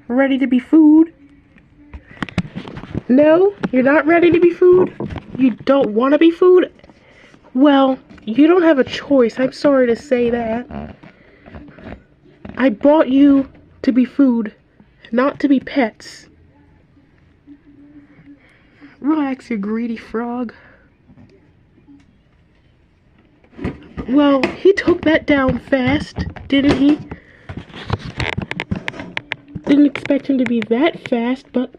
ready to be food? No? You're not ready to be food? You don't want to be food? Well, you don't have a choice. I'm sorry to say that. I brought you to be food, not to be pets. Relax, you greedy frog. Well, he took that down fast, didn't he? Didn't expect him to be that fast, but...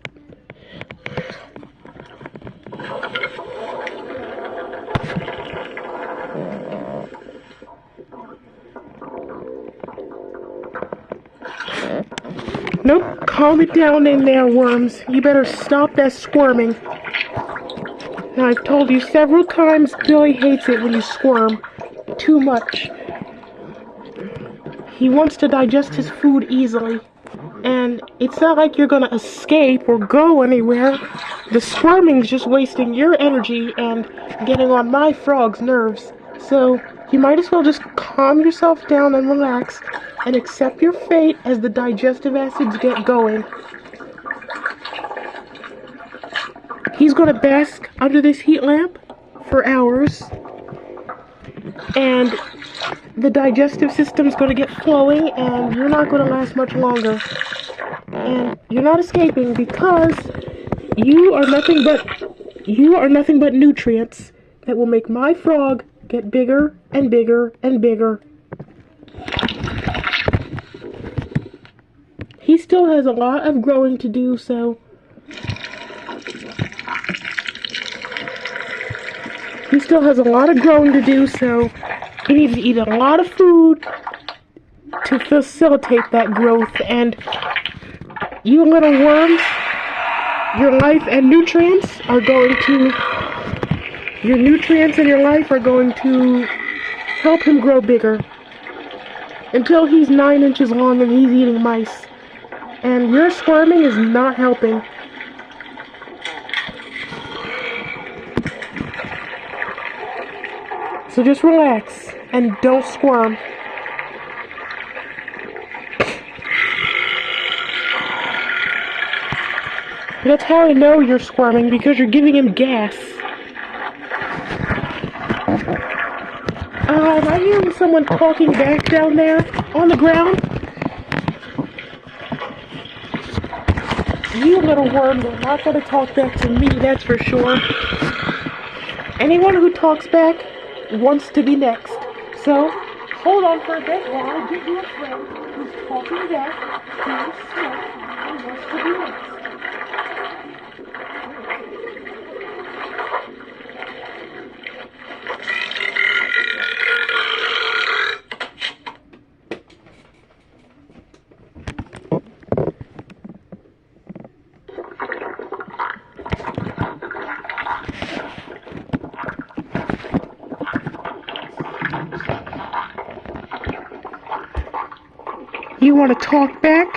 Nope, calm it down in there, worms. You better stop that squirming. Now, I've told you several times Billy hates it when you squirm too much. He wants to digest his food easily. And it's not like you're gonna escape or go anywhere. The squirming's just wasting your energy and getting on my frog's nerves. So, you might as well just calm yourself down and relax and accept your fate as the digestive acids get going. He's gonna bask under this heat lamp for hours, and the digestive system's gonna get flowing, and you're not gonna last much longer. And you're not escaping because you are nothing but nutrients that will make my frog get bigger and bigger and bigger. He still has a lot of growing to do, so he needs to eat a lot of food to facilitate that growth. And you little worms, your life and nutrients and your life are going to help him grow bigger until he's 9 inches long and he's eating mice. And your squirming is not helping. So just relax and don't squirm. That's how I know you're squirming, because you're giving him gas. Am I hearing someone talking back down there on the ground? You little worm, you're not going to talk back to me, that's for sure. Anyone who talks back wants to be next. So, hold on for a bit while I get you a friend who's talking back, who's sick, and wants to be next. You want to talk back?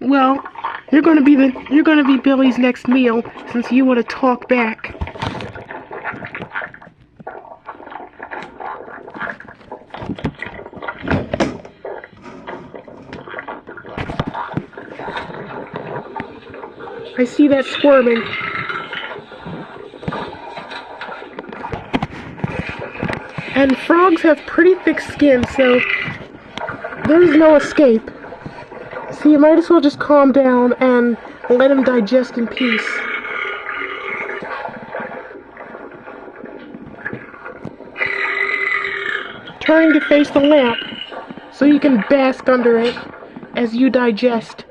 Well, you're gonna be Billy's next meal, since you want to talk back. I see that squirming. And frogs have pretty thick skin, so there's no escape. So you might as well just calm down and let him digest in peace. Turning to face the lamp so you can bask under it as you digest.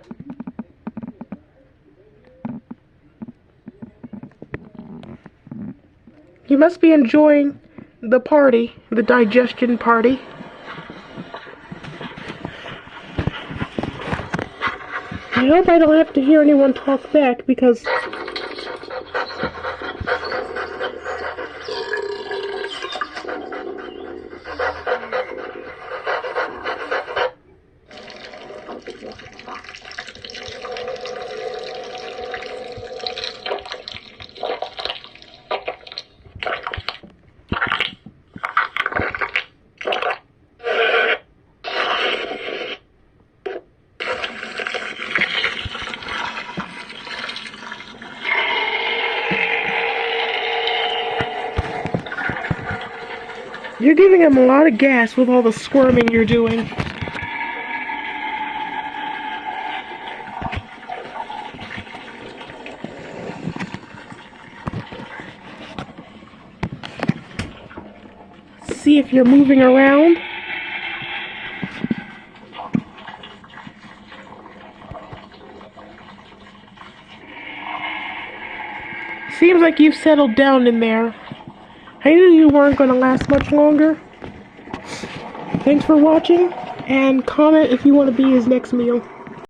You must be enjoying the party, the digestion party. I hope I don't have to hear anyone talk back, because You're giving him a lot of gas with all the squirming you're doing. See if you're moving around. Seems like you've settled down in there. I knew you weren't going to last much longer. Thanks for watching, and comment if you want to be his next meal.